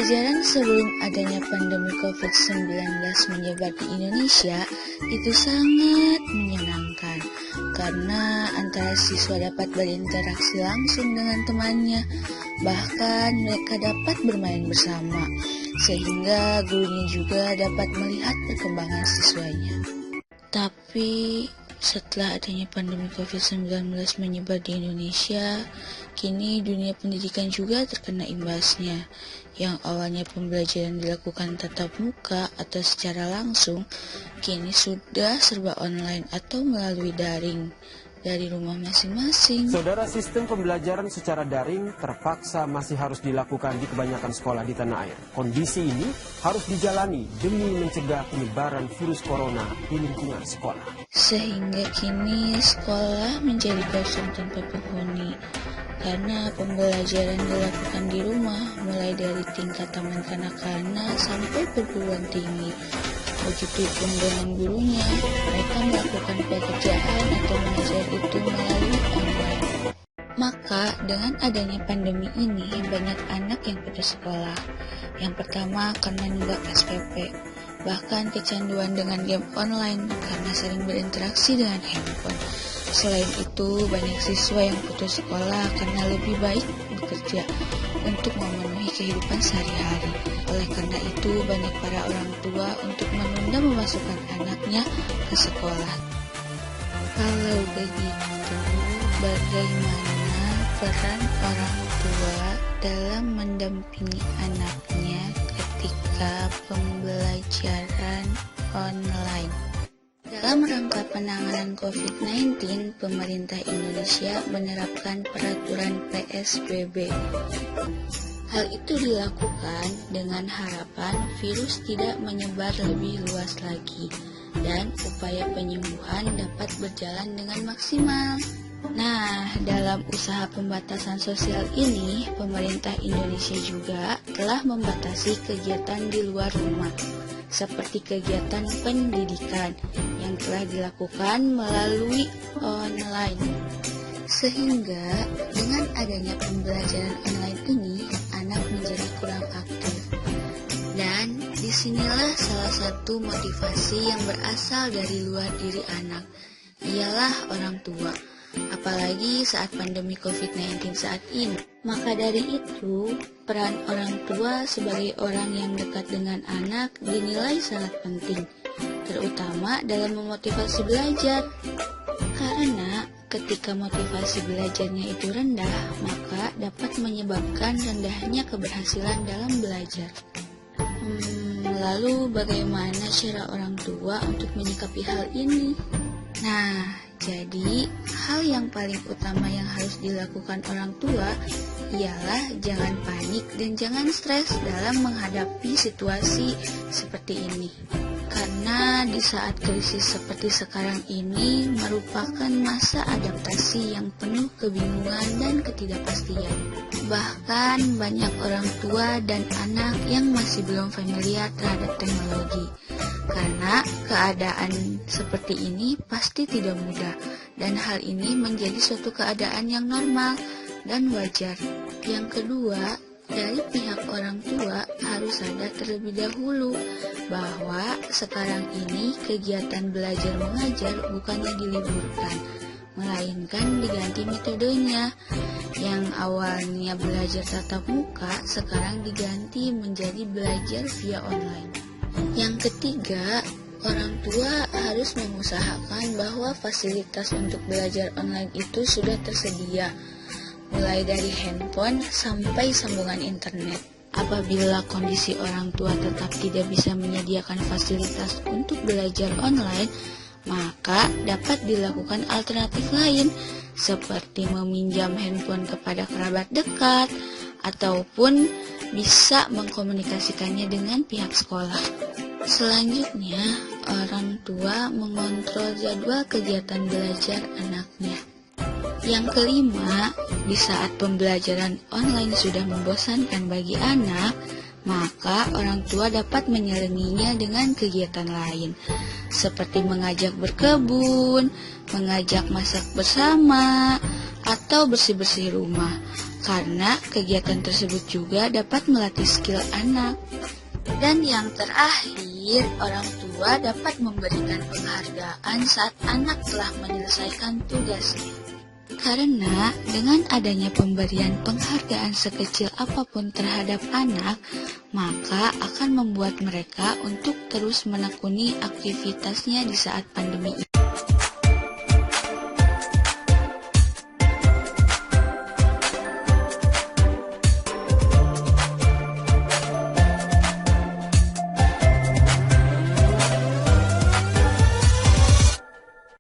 Pembelajaran sebelum adanya pandemi COVID-19 menyebar di Indonesia itu sangat menyenangkan karena antara siswa dapat berinteraksi langsung dengan temannya, bahkan mereka dapat bermain bersama, sehingga gurunya juga dapat melihat perkembangan siswanya. Tapi setelah adanya pandemi COVID-19 menyebar di Indonesia, kini dunia pendidikan juga terkena imbasnya. Yang awalnya pembelajaran dilakukan tatap muka atau secara langsung, kini sudah serba online atau melalui daring dari rumah masing-masing. Saudara, sistem pembelajaran secara daring terpaksa masih harus dilakukan di kebanyakan sekolah di tanah air. Kondisi ini harus dijalani demi mencegah penyebaran virus corona di lingkungan sekolah. Sehingga kini sekolah menjadi kosong tanpa penghuni karena pembelajaran dilakukan di rumah mulai dari tingkat taman kanak-kanak sampai perguruan tinggi. Begitupun dengan gurunya, mereka melakukan pekerjaan atau mengajar itu melalui online. Maka dengan adanya pandemi ini, banyak anak yang putus sekolah. Yang pertama karena nunggak SPP, bahkan kecanduan dengan game online karena sering berinteraksi dengan handphone. Selain itu, banyak siswa yang putus sekolah karena lebih baik bekerja untuk memenuhi kehidupan sehari-hari. Oleh karena itu, banyak para orang tua untuk menunda memasukkan anaknya ke sekolah. Kalau begitu, bagaimana peran orang tua dalam mendampingi anaknya ketika pembelajaran online? Dalam rangka penanganan COVID-19, pemerintah Indonesia menerapkan peraturan PSBB. Hal itu dilakukan dengan harapan virus tidak menyebar lebih luas lagi dan upaya penyembuhan dapat berjalan dengan maksimal. Nah, dalam usaha pembatasan sosial ini, pemerintah Indonesia juga telah membatasi kegiatan di luar rumah, seperti kegiatan pendidikan yang telah dilakukan melalui online. Sehingga dengan adanya pembelajaran online ini, anak menjadi kurang aktif. Dan disinilah salah satu motivasi yang berasal dari luar diri anak, ialah orang tua. Apalagi saat pandemi COVID-19 saat ini. Maka dari itu, peran orang tua sebagai orang yang dekat dengan anak dinilai sangat penting, terutama dalam memotivasi belajar. Karena ketika motivasi belajarnya itu rendah, maka dapat menyebabkan rendahnya keberhasilan dalam belajar. Lalu bagaimana cara orang tua untuk menyikapi hal ini? Nah, jadi hal yang paling utama yang harus dilakukan orang tua ialah jangan panik dan jangan stres dalam menghadapi situasi seperti ini. Karena di saat krisis seperti sekarang ini merupakan masa adaptasi yang penuh kebingungan dan ketidakpastian. Bahkan banyak orang tua dan anak yang masih belum familiar terhadap teknologi. Karena keadaan seperti ini pasti tidak mudah, dan hal ini menjadi suatu keadaan yang normal dan wajar. Yang kedua, dari pihak orang tua harus sadar terlebih dahulu bahwa sekarang ini kegiatan belajar mengajar bukannya diliburkan, melainkan diganti metodenya. Yang awalnya belajar tatap muka, sekarang diganti menjadi belajar via online. Yang ketiga, orang tua harus mengusahakan bahwa fasilitas untuk belajar online itu sudah tersedia, mulai dari handphone sampai sambungan internet. Apabila kondisi orang tua tetap tidak bisa menyediakan fasilitas untuk belajar online, maka dapat dilakukan alternatif lain, seperti meminjam handphone kepada kerabat dekat, ataupun bisa mengkomunikasikannya dengan pihak sekolah. Selanjutnya, orang tua mengontrol jadwal kegiatan belajar anaknya. Yang kelima, di saat pembelajaran online sudah membosankan bagi anak, maka orang tua dapat menyelinginya dengan kegiatan lain, seperti mengajak berkebun, mengajak masak bersama, atau bersih-bersih rumah. karena kegiatan tersebut juga dapat melatih skill anak. Dan yang terakhir, orang tua dapat memberikan penghargaan saat anak telah menyelesaikan tugasnya. Karena dengan adanya pemberian penghargaan sekecil apapun terhadap anak, maka akan membuat mereka untuk terus menekuni aktivitasnya di saat pandemi ini.